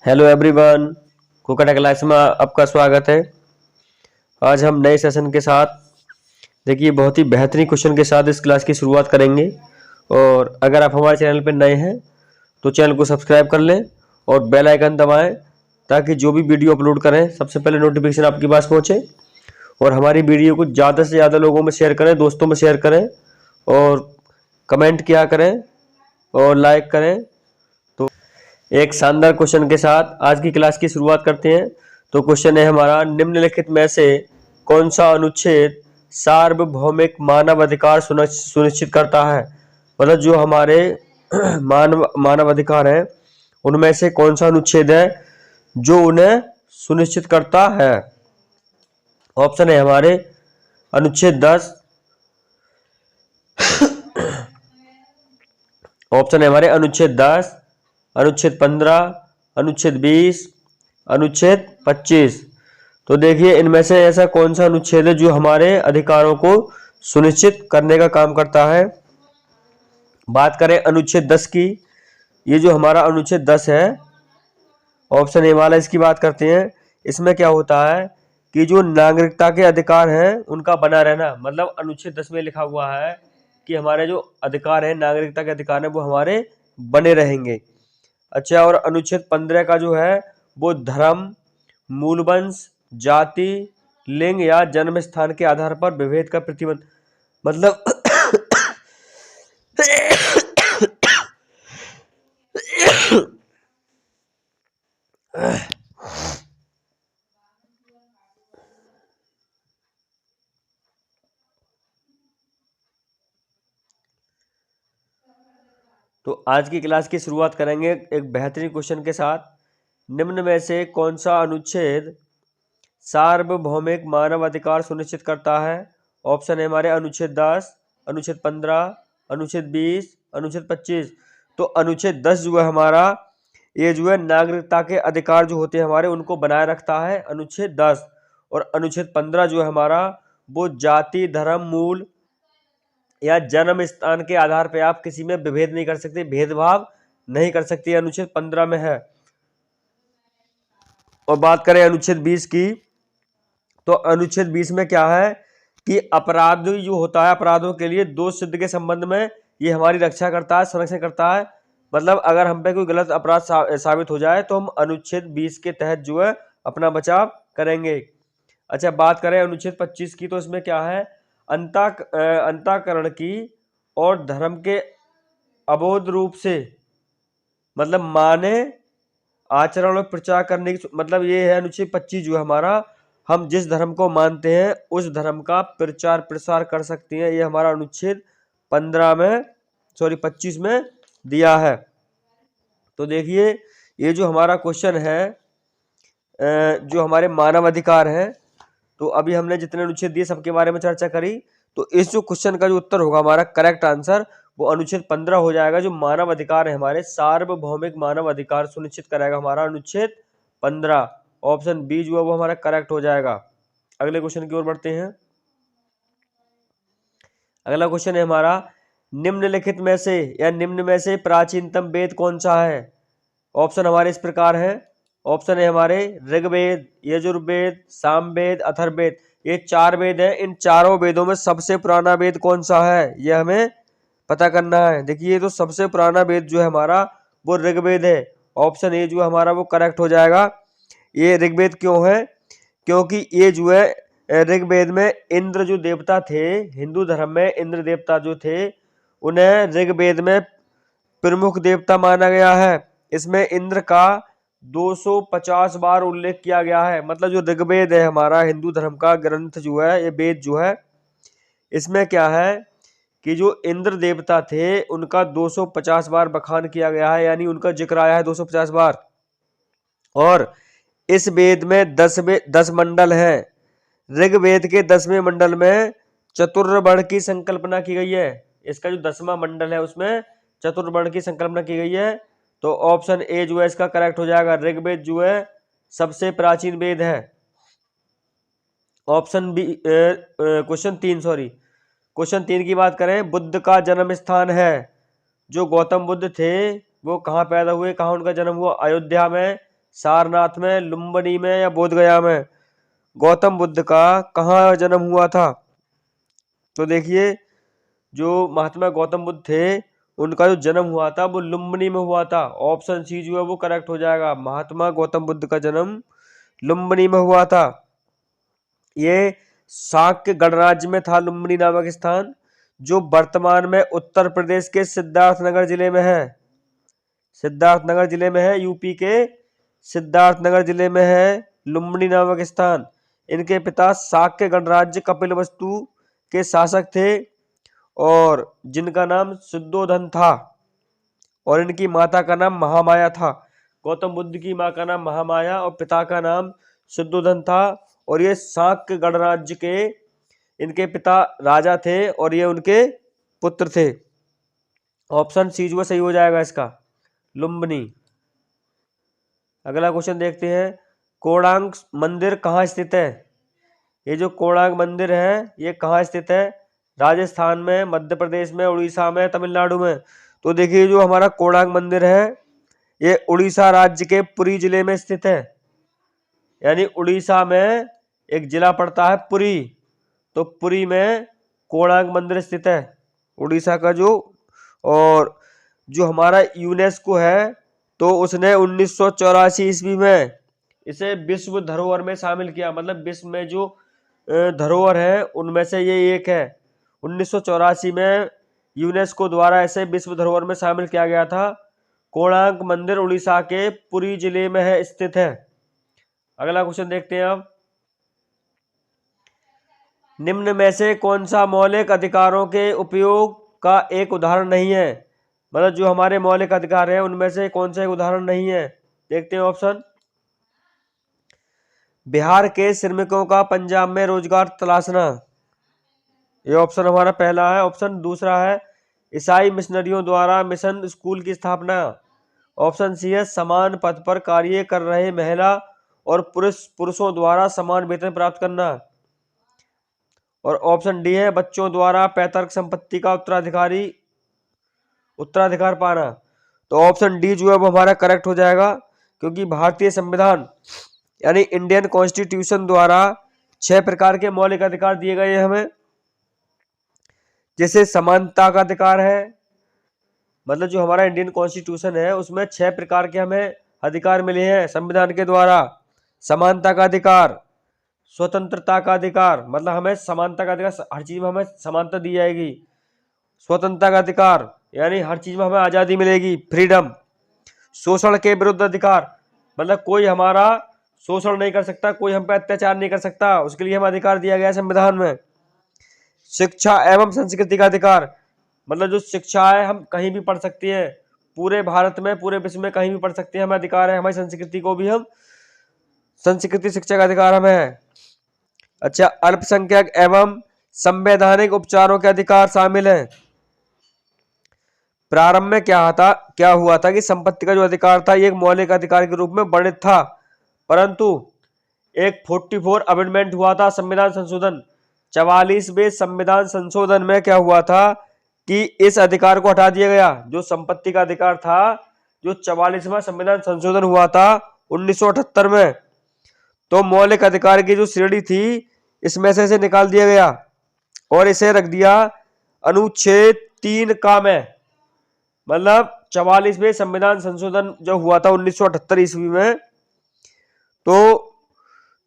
Hello everyone, कुकटा class में आपका स्वागत है। आज हम नए सेशन के साथ देखिए बहुत ही बेहतरीन क्वेश्चन के साथ इस क्लास की शुरुआत करेंगे। और अगर आप हमारे चैनल पर नए हैं तो चैनल को सब्सक्राइब कर लें और बेल आइकन दबाएं ताकि जो भी वीडियो अपलोड करें सबसे पहले नोटिफिकेशन आपके पास पहुंचे। और हमारी वीडियो को ज़्यादा से ज़्यादा लोगों में शेयर करें, दोस्तों में शेयर करें और कमेंट किया करें और लाइक करें। एक शानदार क्वेश्चन के साथ आज की क्लास की शुरुआत करते हैं। तो क्वेश्चन है हमारा, निम्नलिखित में से कौन सा अनुच्छेद सार्वभौमिक मानव अधिकार सुनिश्चित करता है। मतलब जो हमारे मानव अधिकार है उनमें से कौन सा अनुच्छेद है जो उन्हें सुनिश्चित करता है। ऑप्शन है हमारे अनुच्छेद 10, ऑप्शन है हमारे अनुच्छेद 10, अनुच्छेद 15, अनुच्छेद 20, अनुच्छेद 25। तो देखिए इनमें से ऐसा कौन सा अनुच्छेद है जो हमारे अधिकारों को सुनिश्चित करने का काम करता है। बात करें अनुच्छेद 10 की, ये जो हमारा अनुच्छेद 10 है, ऑप्शन ए वाला, इसकी बात करते हैं। इसमें क्या होता है कि जो नागरिकता के अधिकार हैं उनका बना रहना, मतलब अनुच्छेद 10 में लिखा हुआ है कि हमारे जो अधिकार है, नागरिकता के अधिकार है, वो हमारे बने रहेंगे। अच्छा, और अनुच्छेद 15 का जो है वो धर्म, मूलवंश, जाति, लिंग या जन्म स्थान के आधार पर विभेद का प्रतिबंध, मतलब तो आज की क्लास की शुरुआत करेंगे एक बेहतरीन क्वेश्चन के साथ। निम्न में से कौन सा अनुच्छेद सार्वभौमिक मानव अधिकार सुनिश्चित करता है। ऑप्शन है हमारे अनुच्छेद 10, अनुच्छेद 15, अनुच्छेद 20, अनुच्छेद 25। तो अनुच्छेद 10 जो है हमारा, ये जो है नागरिकता के अधिकार जो होते हैं हमारे उनको बनाए रखता है, अनुच्छेद 10। और अनुच्छेद 15 जो है हमारा वो जाति, धर्म, मूल या जन्म स्थान के आधार पर आप किसी में विभेद नहीं कर सकते, भेदभाव नहीं कर सकते, अनुच्छेद 15 में है। और बात करें अनुच्छेद 20 की, तो अनुच्छेद 20 में क्या है कि अपराध जो होता है, अपराधों के लिए दोष सिद्ध के संबंध में ये हमारी रक्षा करता है, संरक्षण करता है। मतलब अगर हम पे कोई गलत अपराध साबित हो जाए तो हम अनुच्छेद 20 के तहत जो है अपना बचाव करेंगे। अच्छा, बात करें अनुच्छेद 25 की, तो इसमें क्या है, अंतःकरण की और धर्म के अबोध रूप से, मतलब माने, आचरण और प्रचार करने की, मतलब ये है अनुच्छेद 25 जो है हमारा, हम जिस धर्म को मानते हैं उस धर्म का प्रचार प्रसार कर सकते हैं, ये हमारा अनुच्छेद 25 में दिया है। तो देखिए ये जो हमारा क्वेश्चन है, जो हमारे मानव अधिकार हैं, तो अभी हमने जितने अनुच्छेद दिए सबके बारे में चर्चा करी। तो इस जो क्वेश्चन का जो उत्तर होगा हमारा करेक्ट आंसर वो अनुच्छेद 15 हो जाएगा। जो मानव अधिकार है हमारे, सार्वभौमिक मानव अधिकार सुनिश्चित कराएगा हमारा अनुच्छेद 15। ऑप्शन बी जो है वो हमारा करेक्ट हो जाएगा। अगले क्वेश्चन की ओर बढ़ते हैं। अगला क्वेश्चन है हमारा, निम्नलिखित में से या निम्न में से प्राचीनतम वेद कौन सा है। ऑप्शन हमारे इस प्रकार है। ऑप्शन है हमारे ऋग्वेद, यजुर्वेद, सामवेद, अथर्ववेद। ये 4 वेद हैं। इन चारों वेदों में सबसे पुराना वेद कौन सा है ये हमें पता करना है। देखिए ये तो सबसे पुराना वेद जो है हमारा वो ऋग्वेद है। ऑप्शन ए जो है हमारा वो करेक्ट हो जाएगा। ये ऋग्वेद क्यों है, क्योंकि ये जो है ऋग्वेद में इंद्र जो देवता थे, हिंदू धर्म में इंद्र देवता जो थे उन्हें ऋग्वेद में प्रमुख देवता माना गया है। इसमें इंद्र का 250 बार उल्लेख किया गया है। मतलब जो ऋग्वेद है हमारा हिंदू धर्म का ग्रंथ जो है, ये वेद जो है, इसमें क्या है कि जो इंद्र देवता थे उनका 250 बार बखान किया गया है, यानी उनका जिक्र आया है 250 बार। और इस वेद में 10 मंडल हैं। ऋग्वेद के 10वें मंडल में चतुर्वर्ण की संकल्पना की गई है। इसका जो 10वां मंडल है उसमें चतुर्वर्ण की संकल्पना की गई है। तो ऑप्शन ए जो है इसका करेक्ट हो जाएगा। ऋग्वेद जो है सबसे प्राचीन वेद है। ऑप्शन बी, क्वेश्चन 3 की बात करें, बुद्ध का जन्म स्थान है। जो गौतम बुद्ध थे वो कहाँ पैदा हुए, कहाँ उनका जन्म हुआ, अयोध्या में, सारनाथ में, लुम्बिनी में या बोधगया में? गौतम बुद्ध का कहाँ जन्म हुआ था? तो देखिए जो महात्मा गौतम बुद्ध थे उनका जो जन्म हुआ था वो लुम्बिनी में हुआ था। ऑप्शन सी जो है वो करेक्ट हो जाएगा। महात्मा गौतम बुद्ध का जन्म लुम्बिनी में हुआ था। ये शाक्य गणराज्य में था लुम्बिनी नामक स्थान, जो वर्तमान में उत्तर प्रदेश के सिद्धार्थनगर जिले में है। सिद्धार्थनगर जिले में है, यूपी के सिद्धार्थनगर जिले में है लुम्बिनी नामक स्थान। इनके पिता शाक्य गणराज्य कपिलवस्तु के शासक थे और जिनका नाम शुद्धोधन था, और इनकी माता का नाम महामाया था। गौतम बुद्ध की माँ का नाम महामाया और पिता का नाम शुद्धोधन था, और ये शाक्य गणराज्य के इनके पिता राजा थे और ये उनके पुत्र थे। ऑप्शन सी जो सही हो जाएगा इसका, लुम्बिनी। अगला क्वेश्चन देखते हैं, कोणार्क मंदिर कहाँ स्थित है? ये जो कोणार्क मंदिर है ये कहाँ स्थित है? राजस्थान में, मध्य प्रदेश में, उड़ीसा में, तमिलनाडु में? तो देखिए जो हमारा कोणार्क मंदिर है ये उड़ीसा राज्य के पुरी जिले में स्थित है। यानी उड़ीसा में एक जिला पड़ता है पुरी, तो पुरी में कोणार्क मंदिर स्थित है उड़ीसा का जो। और जो हमारा यूनेस्को है तो उसने 1984 ईस्वी में इसे विश्व धरोहर में शामिल किया। मतलब विश्व में जो धरोहर है उनमें से ये एक है। 1984 में यूनेस्को द्वारा इसे विश्व धरोहर में शामिल किया गया था। कोणार्क मंदिर उड़ीसा के पुरी जिले में है स्थित है। अगला क्वेश्चन देखते हैं अब, निम्न में से कौन सा मौलिक अधिकारों के उपयोग का एक उदाहरण नहीं है? मतलब जो हमारे मौलिक अधिकार हैं उनमें से कौन सा एक उदाहरण नहीं है? देखते हैं ऑप्शन। बिहार के श्रमिकों का पंजाब में रोजगार तलाशना, ये ऑप्शन हमारा पहला है। ऑप्शन दूसरा है ईसाई मिशनरियों द्वारा मिशन स्कूल की स्थापना। ऑप्शन सी है समान पद पर कार्य कर रहे महिला और पुरुषों द्वारा समान वेतन प्राप्त करना। और ऑप्शन डी है बच्चों द्वारा पैतृक संपत्ति का उत्तराधिकार पाना। तो ऑप्शन डी जो है वो हमारा करेक्ट हो जाएगा, क्योंकि भारतीय संविधान यानी इंडियन कॉन्स्टिट्यूशन द्वारा 6 प्रकार के मौलिक अधिकार दिए गए हैं हमें। जैसे समानता का अधिकार है, मतलब जो हमारा इंडियन कॉन्स्टिट्यूशन है उसमें 6 प्रकार के हमें अधिकार मिले हैं संविधान के द्वारा। समानता का अधिकार, स्वतंत्रता का अधिकार, मतलब हमें समानता का अधिकार, हर चीज में हमें समानता दी जाएगी। स्वतंत्रता का अधिकार यानी हर चीज में हमें आजादी मिलेगी, फ्रीडम। शोषण के विरुद्ध अधिकार, मतलब कोई हमारा शोषण नहीं कर सकता, कोई हम पे अत्याचार नहीं कर सकता, उसके लिए हमें अधिकार दिया गया है संविधान में। शिक्षा एवं संस्कृति का अधिकार, मतलब जो शिक्षा है हम कहीं भी पढ़ सकते हैं, पूरे भारत में, पूरे विश्व में कहीं भी पढ़ सकते हैं, हमें अधिकार है। हमारी संस्कृति को भी हम संस्कृति शिक्षा का अधिकार हमें है। अच्छा, अल्पसंख्यक एवं संवैधानिक उपचारों के अधिकार शामिल हैं। प्रारंभ में क्या हुआ था कि संपत्ति का जो अधिकार था ये एक मौलिक अधिकार के रूप में वर्णित था, परंतु एक 44 अमेंडमेंट हुआ था, संविधान संशोधन। 44वें संविधान संशोधन में क्या हुआ था कि इस अधिकार को हटा दिया गया। जो संपत्ति का अधिकार था, जो 44वां संविधान संशोधन हुआ था 1978 में, तो मौलिक अधिकार की जो श्रेणी थी इसमें से इसे निकाल दिया गया और इसे रख दिया अनुच्छेद 3 का में। मतलब 44वें संविधान संशोधन जो हुआ था 1978 ईस्वी में, तो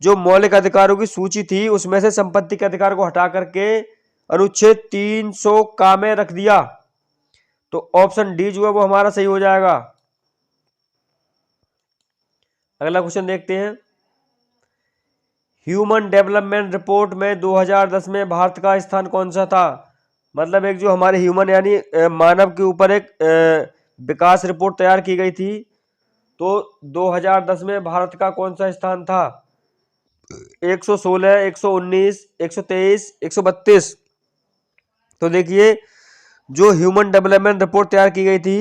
जो मौलिक अधिकारों की सूची थी उसमें से संपत्ति के अधिकार को हटा करके अनुच्छेद 300 का में रख दिया। तो ऑप्शन डी जो है वो हमारा सही हो जाएगा। अगला क्वेश्चन देखते हैं, ह्यूमन डेवलपमेंट रिपोर्ट में 2010 में भारत का स्थान कौन सा था? मतलब एक जो हमारे ह्यूमन यानी मानव के ऊपर एक विकास रिपोर्ट तैयार की गई थी, तो 2010 में भारत का कौन सा स्थान था? 116, 119, 123, 132? तो देखिए जो ह्यूमन डेवलपमेंट रिपोर्ट तैयार की गई थी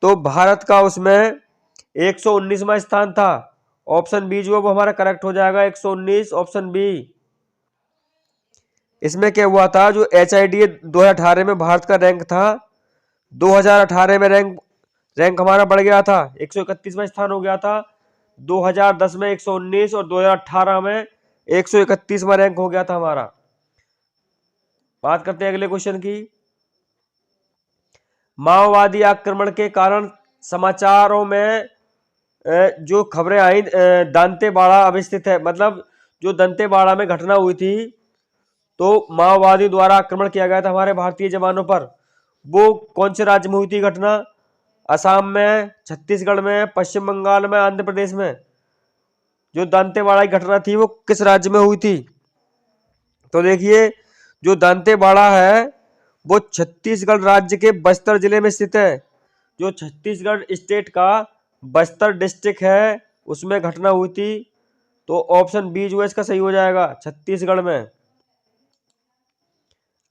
तो भारत का उसमें 119वां स्थान था। ऑप्शन बी जो है वो हमारा करेक्ट हो जाएगा, 119, ऑप्शन बी। इसमें क्या हुआ था, जो HIDA 2018 में भारत का रैंक था, 2018 में रैंक हमारा बढ़ गया था, 131वां स्थान हो गया था। 2010 में 119 और 2018 में 131वां रैंक हो गया था हमारा। बात करते हैं अगले क्वेश्चन की। माओवादी आक्रमण के कारण समाचारों में जो खबरें आई, दंतेवाड़ा अवस्थित है, मतलब जो दंतेवाड़ा में घटना हुई थी तो माओवादी द्वारा आक्रमण किया गया था हमारे भारतीय जवानों पर, वो कौन से राज्य में हुई थी घटना? असम में, छत्तीसगढ़ में, पश्चिम बंगाल में, आंध्र प्रदेश में? जो दंतेवाड़ा की घटना थी वो किस राज्य में हुई थी? तो देखिए जो दंतेवाड़ा है वो छत्तीसगढ़ राज्य के बस्तर जिले में स्थित है। जो छत्तीसगढ़ स्टेट का बस्तर डिस्ट्रिक्ट है उसमें घटना हुई थी। तो ऑप्शन बी जो है इसका सही हो जाएगा, छत्तीसगढ़ में।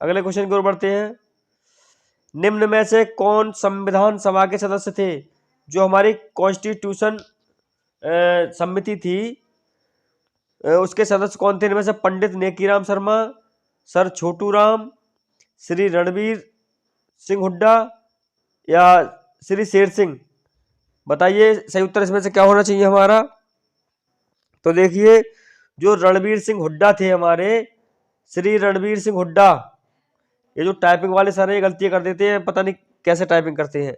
अगले क्वेश्चन की ओर बढ़ते हैं। निम्न में से कौन संविधान सभा के सदस्य थे? जो हमारी कॉन्स्टिट्यूशन समिति थी उसके सदस्य कौन थे? इनमें से पंडित नेकीराम शर्मा, सर छोटू राम, श्री रणबीर सिंह हुड्डा या श्री शेर सिंह? बताइए सही उत्तर इसमें से क्या होना चाहिए हमारा? तो देखिए जो रणबीर सिंह हुड्डा थे हमारे, श्री रणबीर सिंह हुड्डा। ये जो टाइपिंग वाले सारे ये गलतियां कर देते हैं, पता नहीं कैसे टाइपिंग करते हैं।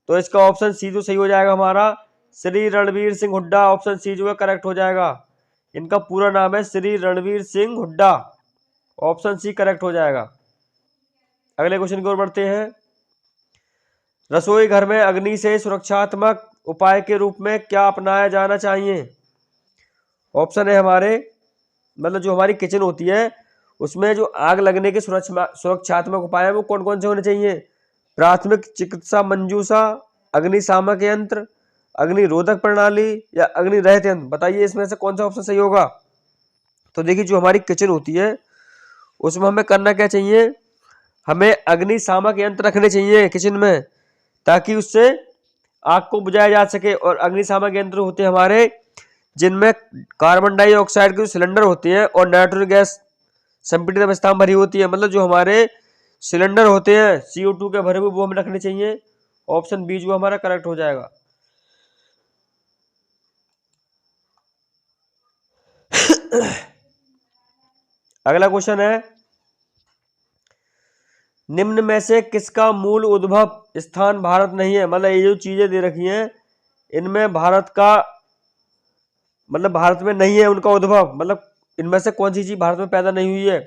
तो इसका ऑप्शन सी जो सही हो जाएगा हमारा, श्री रणबीर सिंह हुड्डा। ऑप्शन सी जो है करेक्ट हो जाएगा। इनका पूरा नाम है Shri Ranbir Singh Hooda. Option C correct हो जाएगा। अगले क्वेश्चन की ओर बढ़ते हैं। रसोई घर में अग्नि से सुरक्षात्मक उपाय के रूप में क्या अपनाया जाना चाहिए? ऑप्शन है हमारे, मतलब जो हमारी किचन होती है उसमें जो आग लगने के सुरक्षात्मक उपाय है वो कौन कौन से होने चाहिए? प्राथमिक चिकित्सा मंजूषा, अग्निशामक यंत्र, अग्निरोधक प्रणाली या अग्नि रहित यंत्र? बताइए इसमें से कौन सा ऑप्शन सही होगा? तो देखिए जो हमारी किचन होती है उसमें हमें करना क्या चाहिए? हमें अग्निशामक यंत्र रखने चाहिए किचन में, ताकि उससे आग को बुझाया जा सके। और अग्निशामक यंत्र होते हैं हमारे जिनमें कार्बन डाइऑक्साइड के जो सिलेंडर होते हैं और नाइट्रोजन गैस संपीड़ित अवस्था में भरी होती है, मतलब जो हमारे सिलेंडर होते हैं CO2 के भरे हुए, वो हमें रखने चाहिए। ऑप्शन बी जो हमारा करेक्ट हो जाएगा। अगला क्वेश्चन है, निम्न में से किसका मूल उद्भव स्थान भारत नहीं है? मतलब ये जो चीजें दे रखी हैं इनमें भारत का, मतलब भारत में नहीं है उनका उद्भव, मतलब इनमें से कौन सी चीज भारत में पैदा नहीं हुई है?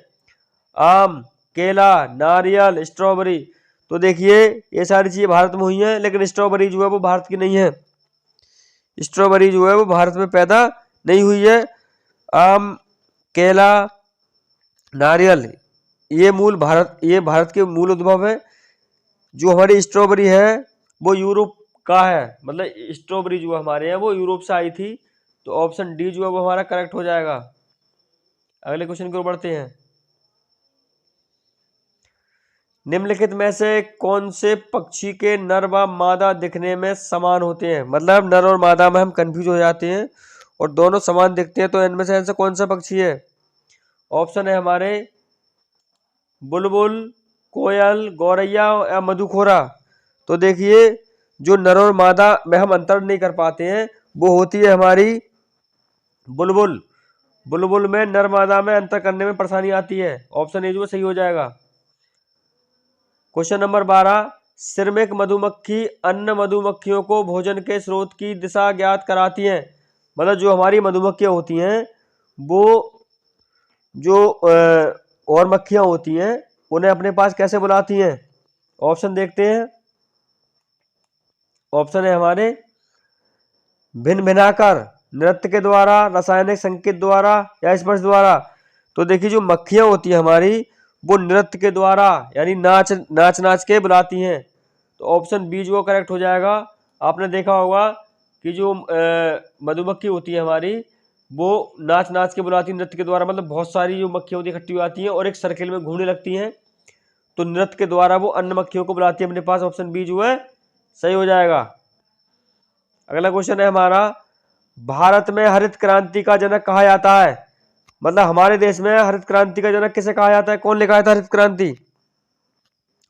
आम, केला, नारियल, स्ट्रॉबेरी? तो देखिए ये सारी चीजें भारत में हुई हैं, लेकिन स्ट्रॉबेरी जो है वो भारत की नहीं है। स्ट्रॉबेरी जो है वो भारत में पैदा नहीं हुई है। आम, केला, नारियल ये भारत के मूल उद्भव है। जो हमारी स्ट्रॉबेरी है वो यूरोप का है, मतलब स्ट्रॉबेरी जो हमारे हैं वो यूरोप से आई थी। तो ऑप्शन डी जो है वो हमारा करेक्ट हो जाएगा। अगले क्वेश्चन की ओर बढ़ते हैं। निम्नलिखित में से कौन से पक्षी के नर व मादा दिखने में समान होते हैं? मतलब नर और मादा में हम कंफ्यूज हो जाते हैं और दोनों समान दिखते हैं, तो इनमें से ऐसा कौन सा पक्षी है? ऑप्शन है हमारे बुलबुल, कोयल, गौरैया या मधुखोरा? तो देखिए जो नर और मादा में हम अंतर नहीं कर पाते हैं वो होती है हमारी बुलबुल। बुलबुल में नर मादा में अंतर करने में परेशानी आती है। ऑप्शन ए जो सही हो जाएगा। क्वेश्चन नंबर 12, श्रमिक मधुमक्खी अन्य मधुमक्खियों को भोजन के स्रोत की दिशा ज्ञात कराती हैं। मतलब जो हमारी मधुमक्खियां होती हैं वो जो और मक्खियां होती हैं उन्हें अपने पास कैसे बुलाती हैं? ऑप्शन देखते हैं। ऑप्शन है हमारे भिन्न भिन्नाकर, नृत्य के द्वारा, रासायनिक संकेत द्वारा या स्पर्श द्वारा? तो देखिए जो मक्खियां होती है हमारी वो नृत्य के द्वारा, यानी नाच नाच के बुलाती हैं। तो ऑप्शन बी जो करेक्ट हो जाएगा। आपने देखा होगा कि जो मधुमक्खी होती है हमारी वो नाच नाच के बुलाती है नृत्य के द्वारा, मतलब बहुत सारी जो मक्खियां होती है इकट्ठी आती हैं और एक सर्किल में घूमने लगती हैं, तो नृत्य के द्वारा वो अन्य मक्खियों को बुलाती है अपने पास। ऑप्शन बी जो है सही हो जाएगा। अगला क्वेश्चन है हमारा, भारत में हरित क्रांति का जनक कहा जाता है? मतलब हमारे देश में हरित क्रांति का जनक किसे कहा जाता है? कौन लेकर आया था हरित क्रांति?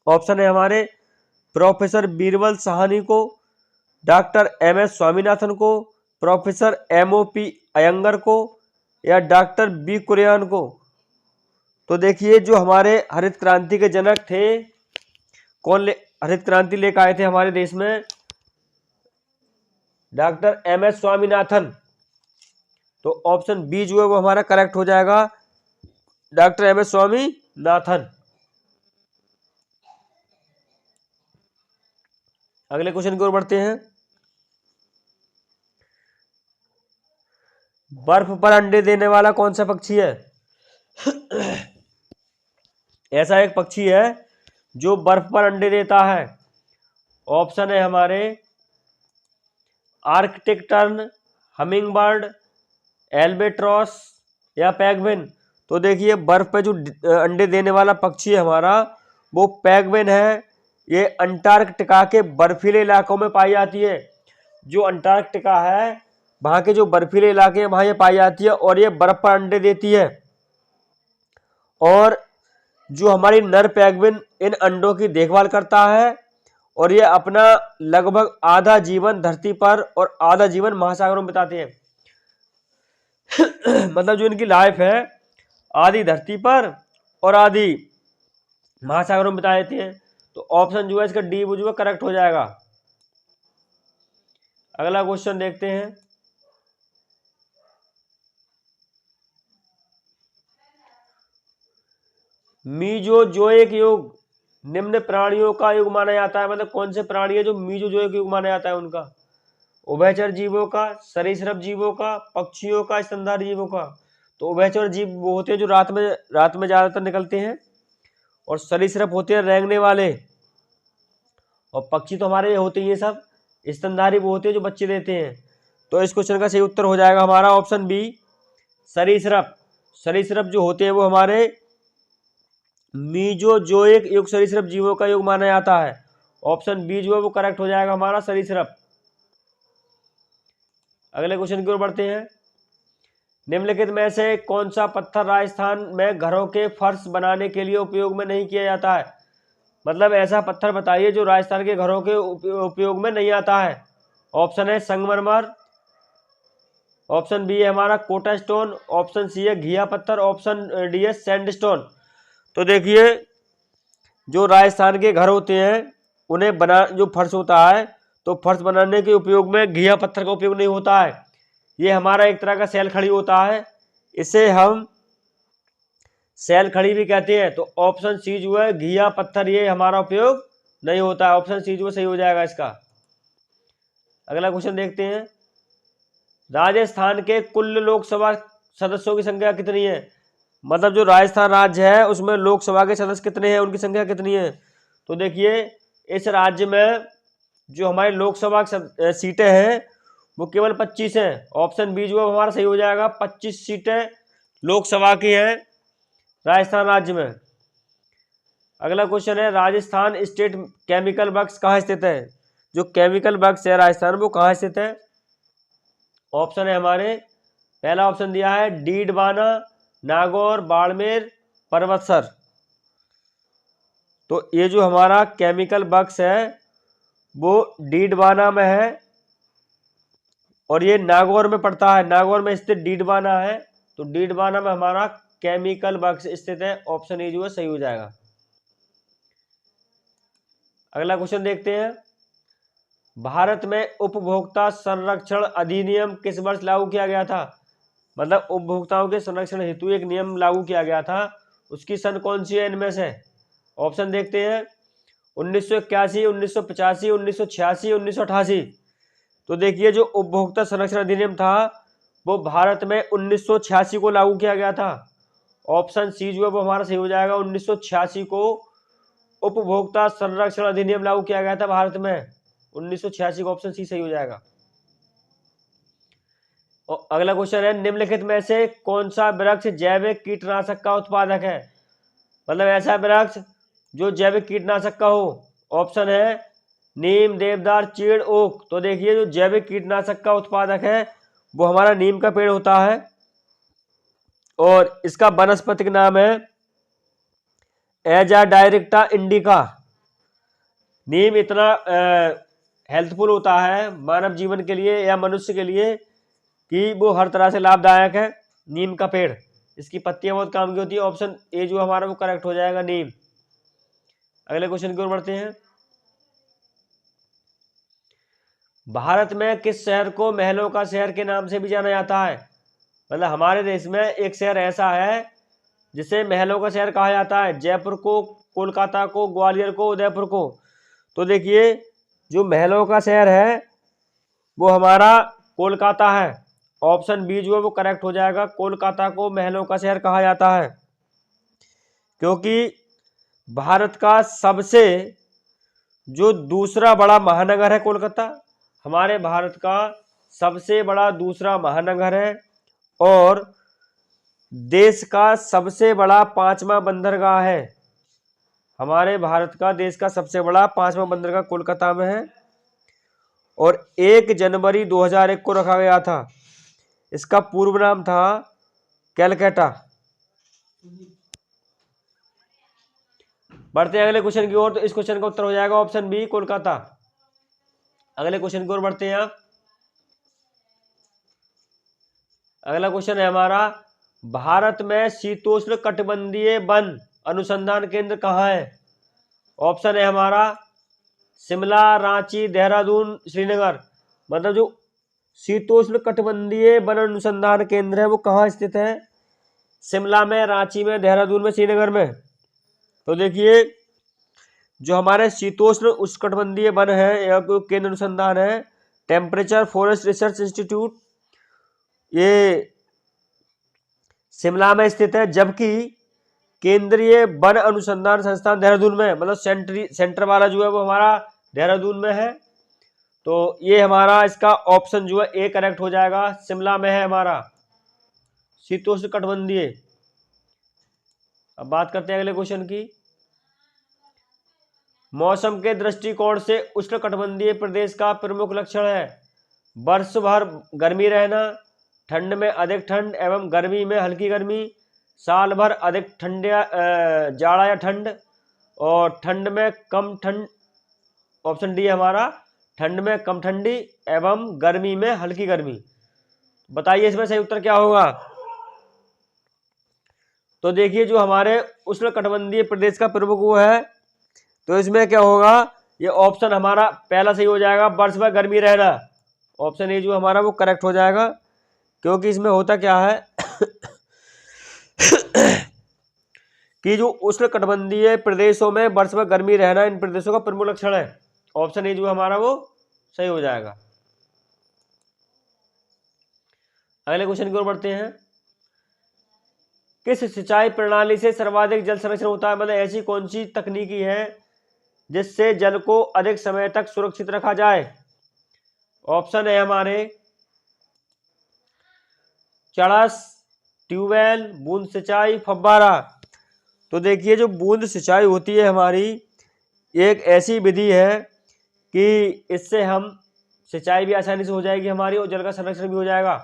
ऑप्शन है हमारे प्रोफेसर बीरबल साहनी को, डॉक्टर MS स्वामीनाथन को, प्रोफेसर MOP अयंगर को या डॉक्टर B कुरियन को? तो देखिए जो हमारे हरित क्रांति के जनक थे, हरित क्रांति लेकर आए थे हमारे देश में? Doctor MS Swaminathan. तो ऑप्शन बी जो है वो हमारा करेक्ट हो जाएगा, डॉक्टर MS स्वामीनाथन। अगले क्वेश्चन की ओर बढ़ते हैं। बर्फ पर अंडे देने वाला कौन सा पक्षी है? ऐसा एक पक्षी है जो बर्फ पर अंडे देता है। ऑप्शन है हमारे Arctic tern, humming bird, albatross या पैगविन। तो देखिए बर्फ पे जो अंडे देने वाला पक्षी है हमारा वो पैगविन है। ये अंटार्कटिका के बर्फीले इलाकों में पाई जाती है। जो अंटार्कटिका है वहां के जो बर्फीले इलाके हैं वहां ये पाई जाती है और ये बर्फ पर अंडे देती है। और जो हमारी नर पैगविन इन अंडों की देखभाल करता है और ये अपना लगभग आधा जीवन धरती पर और आधा जीवन महासागरों में बिताते हैं। मतलब जो इनकी लाइफ है आधी धरती पर और आधी महासागरों में बिता देते हैं। तो ऑप्शन जो है इसका डी जो है करेक्ट हो जाएगा। अगला क्वेश्चन देखते हैं। मीजोजोइक युग निम्न प्राणियों का युग माना जाता है। मतलब कौन से प्राणी है जो मीजोजोइक युग माना जाता है उनका? उभयचर जीवों का, सरीसृप जीवों का, पक्षियों का, स्तनधारी जीवों का? तो उभयचर जीव वो होते हैं जो रात में ज्यादातर निकलते हैं और सरीसृप होते हैं रेंगने वाले, और पक्षी तो हमारे होते ही सब स्तनधारी वो होते हैं जो बच्चे देते हैं। तो इस क्वेश्चन का सही उत्तर हो जाएगा हमारा ऑप्शन बी सरीसृप। सरीसृप जो होते हैं वो हमारे मीजोजोइक युग सरीसृप जीवों का युग माना जाता है। ऑप्शन बी जो है वो करेक्ट हो जाएगा हमारा सरीसृप। अगले क्वेश्चन की ओर बढ़ते हैं। निम्नलिखित में से कौन सा पत्थर राजस्थान में घरों के फर्श बनाने के लिए उपयोग में नहीं किया जाता है? मतलब ऐसा पत्थर बताइए जो राजस्थान के घरों के उपयोग में नहीं आता है। ऑप्शन है संगमरमर, ऑप्शन बी है हमारा कोटा स्टोन, ऑप्शन सी है घिया पत्थर, ऑप्शन डी है सैंडस्टोन। तो देखिए जो राजस्थान के घर होते हैं उन्हें जो फर्श होता है तो फर्श बनाने के उपयोग में घिया पत्थर का उपयोग नहीं होता है। ये हमारा एक तरह का सैल खड़ी होता है, इसे हम सैल खड़ी भी कहते हैं। तो ऑप्शन सी जो है घिया पत्थर ये हमारा उपयोग नहीं होता है। ऑप्शन सी जो सही हो जाएगा इसका। अगला क्वेश्चन देखते हैं। राजस्थान के कुल लोकसभा सदस्यों की संख्या कितनी है? मतलब जो राजस्थान राज्य है उसमें लोकसभा के सदस्य कितने हैं, उनकी संख्या कितनी है? तो देखिए इस राज्य में जो हमारी लोकसभा सीटें हैं वो केवल 25 हैं। ऑप्शन बी जो है हमारा सही हो जाएगा, 25 सीटें लोकसभा की हैं राजस्थान राज्य में। अगला क्वेश्चन है राजस्थान स्टेट केमिकल वर्क्स कहाँ स्थित है? जो केमिकल वर्क्स है राजस्थान वो कहाँ स्थित है? ऑप्शन है हमारे पहला ऑप्शन दिया है डीडवाना, नागौर, बाड़मेर, परबतसर। तो ये जो हमारा केमिकल वर्क्स है वो डीडवाना में है और ये नागौर में पड़ता है। नागौर में स्थित डीडवाना है, तो डीडवाना में हमारा केमिकल वर्क्स स्थित है। ऑप्शन ए जो है सही हो जाएगा। अगला क्वेश्चन देखते हैं। भारत में उपभोक्ता संरक्षण अधिनियम किस वर्ष लागू किया गया था? मतलब उपभोक्ताओं के संरक्षण हेतु एक नियम लागू किया गया था, उसकी सन कौन सी है इनमें से? ऑप्शन देखते हैं 1981, 1985, 1986, 1988। तो देखिए जो उपभोक्ता संरक्षण अधिनियम था वो भारत में 1986 को लागू किया गया था। ऑप्शन सी जो है वो हमारा सही हो जाएगा, 1986 को उपभोक्ता संरक्षण अधिनियम लागू किया गया था भारत में। 1986 का ऑप्शन सी सही हो जाएगा। और अगला क्वेश्चन है निम्नलिखित में से कौन सा वृक्ष जैविक कीटनाशक का उत्पादक है? मतलब ऐसा वृक्ष जो जैविक कीटनाशक का हो। ऑप्शन है नीम, देवदार, चीड़, ओक। तो देखिए जो जैविक कीटनाशक का उत्पादक है वो हमारा नीम का पेड़ होता है और इसका वनस्पतिक नाम है एजा डायरेक्टा इंडिका। नीम इतना हेल्पफुल होता है मानव जीवन के लिए या मनुष्य के लिए कि वो हर तरह से लाभदायक है। नीम का पेड़, इसकी पत्तियां बहुत काम की होती है। ऑप्शन ए जो हमारा वो करेक्ट हो जाएगा, नीम। अगले क्वेश्चन की ओर बढ़ते हैं। भारत में किस शहर को महलों का शहर के नाम से भी जाना जाता है? मतलब हमारे देश में एक शहर ऐसा है जिसे महलों का शहर कहा जाता है। जयपुर को, कोलकाता को, ग्वालियर को, उदयपुर को। तो देखिए जो महलों का शहर है वो हमारा कोलकाता है। ऑप्शन बी जो है वो करेक्ट हो जाएगा। कोलकाता को महलों का शहर कहा जाता है क्योंकि भारत का सबसे जो दूसरा बड़ा महानगर है कोलकाता, हमारे भारत का सबसे बड़ा दूसरा महानगर है और देश का सबसे बड़ा 5वां बंदरगाह है। हमारे भारत का देश का सबसे बड़ा 5वां बंदरगाह कोलकाता में है और 1 जनवरी 2001 को रखा गया था। इसका पूर्व नाम था कैलकाटा। बढ़ते हैं अगले क्वेश्चन की ओर। तो इस क्वेश्चन का उत्तर हो जाएगा ऑप्शन बी, कोलकाता। अगले क्वेश्चन की ओर बढ़ते हैं आप। अगला क्वेश्चन है हमारा, भारत में शीतोष्ण कटिबंधीय वन अनुसंधान केंद्र कहाँ है? ऑप्शन है हमारा शिमला, रांची, देहरादून, श्रीनगर। मतलब जो शीतोष्ण कटिबंधीय वन अनुसंधान केंद्र है वो कहाँ स्थित है? शिमला में, रांची में, देहरादून में, श्रीनगर में। तो देखिए जो हमारे शीतोष्ण उष्णकटिबंधीय वन है या कोई केंद्र अनुसंधान है, टेम्परेचर फॉरेस्ट रिसर्च इंस्टीट्यूट, ये शिमला में स्थित है, जबकि केंद्रीय वन अनुसंधान संस्थान देहरादून में, मतलब सेंटर वाला जो है वो हमारा देहरादून में है। तो ये हमारा इसका ऑप्शन जो है ए करेक्ट हो जाएगा। शिमला में है हमारा शीतोष्ण कटिबंधीय। अब बात करते हैं अगले क्वेश्चन की। मौसम के दृष्टिकोण से उष्णकटिबंधीय प्रदेश का प्रमुख लक्षण है? वर्ष भर गर्मी रहना, ठंड में अधिक ठंड एवं गर्मी में हल्की गर्मी, साल भर अधिक ठंड जाड़ा या ठंड, और ठंड में कम ठंड। ऑप्शन डी हमारा ठंड में कम ठंडी एवं गर्मी में हल्की गर्मी। बताइए इसमें सही उत्तर क्या होगा? तो देखिए जो हमारे उष्णकटिबंधीय प्रदेश का प्रमुख वो है, तो इसमें क्या होगा, ये ऑप्शन हमारा पहला सही हो जाएगा, वर्ष भर गर्मी रहना। ऑप्शन ए जो हमारा वो करेक्ट हो जाएगा क्योंकि इसमें होता क्या है कि जो उष्णकटिबंधीय प्रदेशों में वर्ष भर गर्मी रहना इन प्रदेशों का प्रमुख लक्षण है। ऑप्शन ए जो हमारा वो सही हो जाएगा। अगले क्वेश्चन की ओर बढ़ते हैं। किस सिंचाई प्रणाली से सर्वाधिक जल संरक्षण होता है? मतलब ऐसी कौन सी तकनीकी है जिससे जल को अधिक समय तक सुरक्षित रखा जाए? ऑप्शन है हमारे चड़स, ट्यूबवेल, बूंद सिंचाई, फव्वारा। तो देखिए जो बूंद सिंचाई होती है हमारी, एक ऐसी विधि है कि इससे हम सिंचाई भी आसानी से हो जाएगी हमारी और जल का संरक्षण भी हो जाएगा,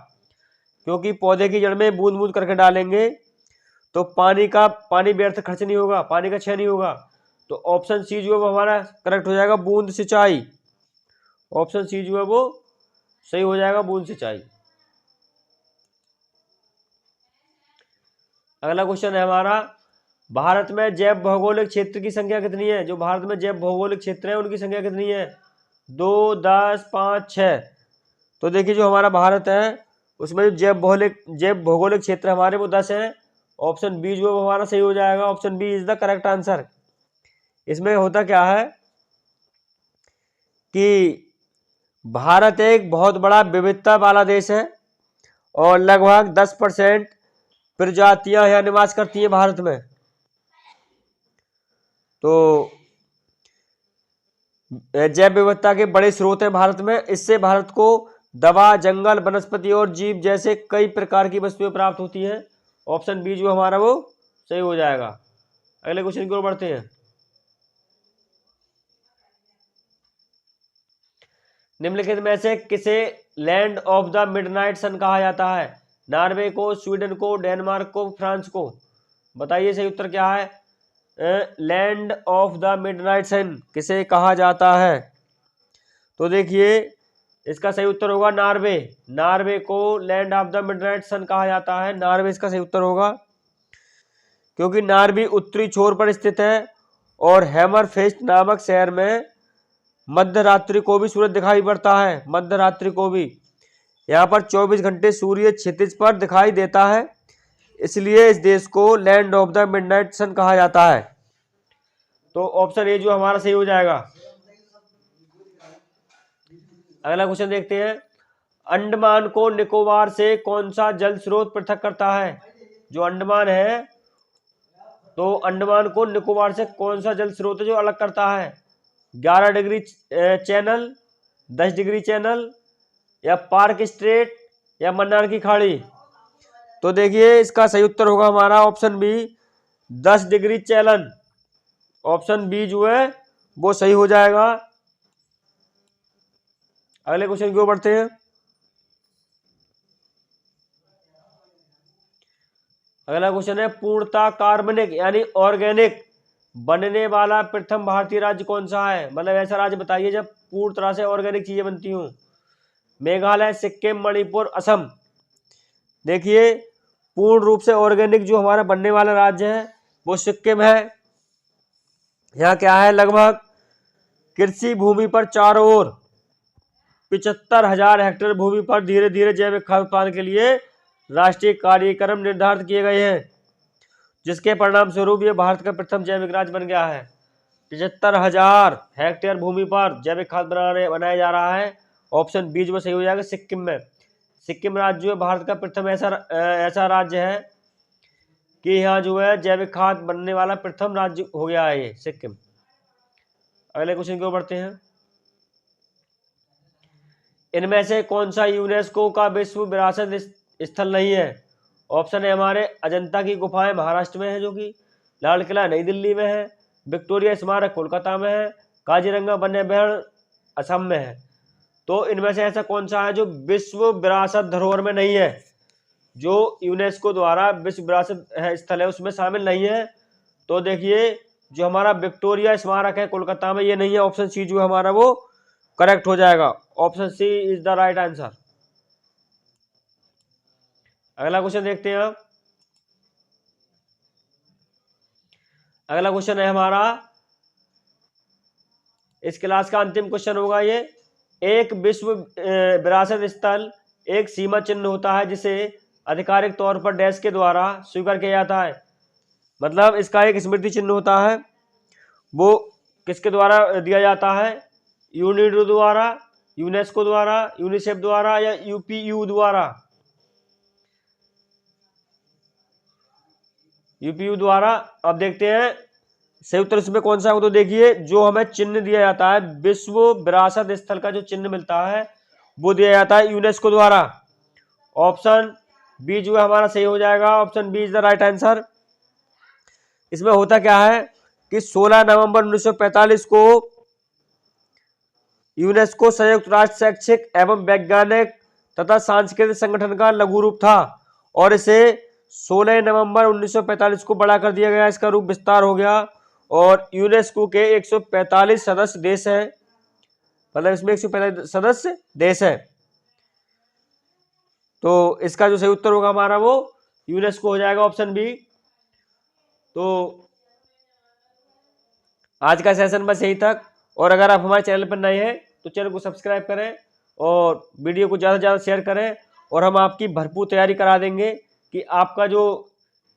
क्योंकि पौधे की जड़ में बूंद बूंद करके डालेंगे तो पानी व्यर्थ खर्च नहीं होगा, पानी का क्षय नहीं होगा। तो ऑप्शन सी जो है वो हमारा करेक्ट हो जाएगा, बूंद सिंचाई। ऑप्शन सी जो है वो सही हो जाएगा, बूंद सिंचाई। अगला क्वेश्चन है हमारा, भारत में जैव भौगोलिक क्षेत्र की संख्या कितनी है? जो भारत में जैव भौगोलिक क्षेत्र है उनकी संख्या कितनी है? 2, 10, 5, 6। तो देखिए जो हमारा भारत है उसमें जो जैव भौगोलिक क्षेत्र हमारे वो 10 है। ऑप्शन बी जो है वो हमारा सही हो जाएगा। Option B is the correct answer. इसमें होता क्या है कि भारत एक बहुत बड़ा विविधता वाला देश है और लगभग 10% प्रजातियां यहाँ निवास करती हैं भारत में। तो जैव विविधता के बड़े स्रोत हैं भारत में। इससे भारत को दवा, जंगल, वनस्पति और जीव जैसे कई प्रकार की वस्तुएं प्राप्त होती हैं। ऑप्शन बी जो हमारा वो सही हो जाएगा। अगले क्वेश्चन की ओर बढ़ते हैं। निम्नलिखित में से किसे लैंड ऑफ द मिडनाइट सन कहा जाता है? नॉर्वे को, स्वीडन को, डेनमार्क को, फ्रांस को। बताइए सही उत्तर क्या है? लैंड ऑफ द मिडनाइट सन किसे कहा जाता है? तो देखिए इसका सही उत्तर होगा नॉर्वे। नॉर्वे को लैंड ऑफ द मिडनाइट सन कहा जाता है। नॉर्वे इसका सही उत्तर होगा, क्योंकि नॉर्वे उत्तरी छोर पर स्थित है और हैमरफेस्ट नामक शहर में मध्य रात्रि को भी सूरज दिखाई पड़ता है। मध्य रात्रि को भी यहाँ पर 24 घंटे सूर्य क्षितिज पर दिखाई देता है, इसलिए इस देश को लैंड ऑफ द मिडनाइट सन कहा जाता है। तो ऑप्शन ए जो हमारा सही हो जाएगा। अगला क्वेश्चन देखते हैं, अंडमान को निकोबार से कौन सा जल स्रोत पृथक करता है? जो अंडमान है, तो अंडमान को निकोबार से कौन सा जल स्रोत है जो अलग करता है? 11 डिग्री चैनल, 10 डिग्री चैनल, या पार्क स्ट्रेट, या मन्नार की खाड़ी? तो देखिए इसका सही उत्तर होगा हमारा option B, 10 degree channel. Option B जो है वो सही हो जाएगा। अगले क्वेश्चन की ओर बढ़ते हैं। अगला क्वेश्चन है, पूर्णतः कार्बनिक यानी ऑर्गेनिक बनने वाला प्रथम भारतीय राज्य कौन सा है? मतलब ऐसा राज्य बताइए जब पूर्ण तरह से ऑर्गेनिक चीजें बनती हूँ। मेघालय, सिक्किम, मणिपुर, असम। देखिए पूर्ण रूप से ऑर्गेनिक जो हमारा बनने वाला राज्य है वो सिक्किम है। यहाँ क्या है, लगभग कृषि भूमि पर चारों ओर 75,000 हेक्टेयर भूमि पर धीरे धीरे जैविक खाद्य उत्पादन के लिए राष्ट्रीय कार्यक्रम निर्धारित किए गए हैं, जिसके परिणाम स्वरूप ये भारत का प्रथम जैविक राज्य बन गया है। 75,000 हेक्टेयर भूमि पर जैविक खाद बनाया जा रहा है। ऑप्शन बी जो सही हो जाएगा सिक्किम में। सिक्किम राज्य जो है भारत का प्रथम ऐसा राज्य है कि यहाँ जो है जैविक खाद बनने वाला प्रथम राज्य हो गया है ये सिक्किम। अगले क्वेश्चन की ओर बढ़ते हैं। इनमें से कौन सा यूनेस्को का विश्व विरासत स्थल नहीं है? ऑप्शन है हमारे, अजंता की गुफाएं महाराष्ट्र में है, जो कि लाल किला नई दिल्ली में है, विक्टोरिया स्मारक कोलकाता में है, काजीरंगा वन्य विहार असम में है। तो इनमें से ऐसा कौन सा है जो विश्व विरासत धरोहर में नहीं है, जो यूनेस्को द्वारा विश्व विरासत स्थल है उसमें शामिल नहीं है? तो देखिए जो हमारा विक्टोरिया स्मारक है कोलकाता में, ये नहीं है। ऑप्शन सी जो हमारा वो करेक्ट हो जाएगा। Option C is the right answer. अगला क्वेश्चन देखते हैं आप। अगला क्वेश्चन है हमारा, इस क्लास का अंतिम क्वेश्चन होगा ये। एक विश्व विरासत स्थल एक सीमा चिन्ह होता है जिसे आधिकारिक तौर पर डैश के द्वारा स्वीकार किया जाता है। मतलब इसका एक स्मृति चिन्ह होता है, वो किसके द्वारा दिया जाता है? यूनिडो द्वारा, यूनेस्को द्वारा, यूनिसेफ द्वारा, या यूपीयू द्वारा? यूपीयू द्वारा। अब देखते हैं सही उत्तर इसमें कौन सा है। तो देखिए जो हमें चिन्ह दिया जाता है, विश्व विरासत स्थल का जो चिन्ह मिलता है वो दिया जाता है यूनेस्को द्वारा। ऑप्शन बी जो है हमारा सही हो जाएगा। Option B is the right answer. इसमें होता क्या है कि 16 नवंबर 1945 को यूनेस्को संयुक्त राष्ट्र शैक्षिक एवं वैज्ञानिक तथा सांस्कृतिक संगठन का लघु रूप था और इसे 16 नवंबर 1945 को बढ़ा कर दिया गया। इसका रूप विस्तार हो गया और यूनेस्को के 145 सदस्य देश हैं। मतलब इसमें 145 सदस्य देश हैं। तो इसका जो सही उत्तर होगा हमारा वो यूनेस्को हो जाएगा, ऑप्शन बी। तो आज का सेशन बस यही तक। और अगर आप हमारे चैनल पर नए हैं तो चैनल को सब्सक्राइब करें और वीडियो को ज़्यादा से ज़्यादा शेयर करें, और हम आपकी भरपूर तैयारी करा देंगे कि आपका जो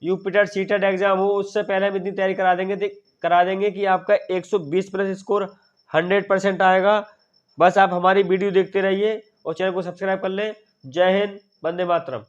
यूपीटेट सीटेट एग्जाम हो उससे पहले हम इतनी तैयारी करा देंगे कि आपका 120 प्लस स्कोर 100% आएगा। बस आप हमारी वीडियो देखते रहिए और चैनल को सब्सक्राइब कर लें। जय हिंद, वंदे मातरम।